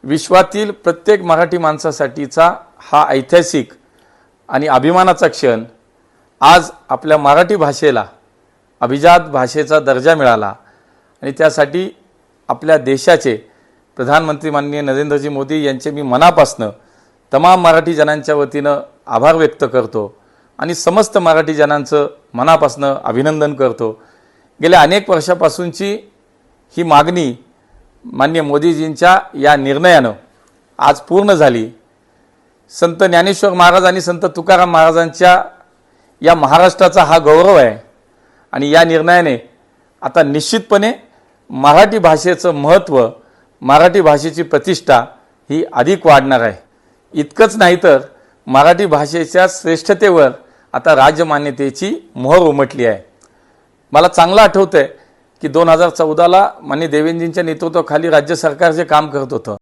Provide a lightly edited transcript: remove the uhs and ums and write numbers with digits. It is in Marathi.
विश्वातील प्रत्येक मराठी माणसासाठीचा हा ऐतिहासिक आणि अभिमानाचा क्षण। आज आपल्या मराठी भाषेला अभिजात भाषेचा दर्जा मिळाला आणि त्यासाठी आपल्या देशाचे प्रधानमंत्री माननीय नरेंद्रजी मोदी यांचे मी मनापासून तमाम मराठी जनांच्या वतीनं आभार व्यक्त करतो आणि समस्त मराठी जनांचं मनापासून अभिनंदन करतो। गेल्या अनेक वर्षापासूनची ही मागणी माननीय मोदीजींच्या या निर्णयानं आज पूर्ण झाली। संत ज्ञानेश्वर महाराज आणि संत तुकाराम महाराजांच्या या महाराष्ट्राचा हा गौरव आहे आणि या निर्णयाने आता निश्चितपणे मराठी भाषेचं महत्त्व, मराठी भाषेची प्रतिष्ठा ही अधिक वाढणार आहे। इतकंच नाही तर मराठी भाषेच्या श्रेष्ठतेवर आता राजमान्यतेची मोहर उमटली आहे। मला चांगलं आठवतंय की 2014ला माननीय देवेंद्रजींच्या नेतृत्वाखाली राज्य सरकार जे काम करत होतं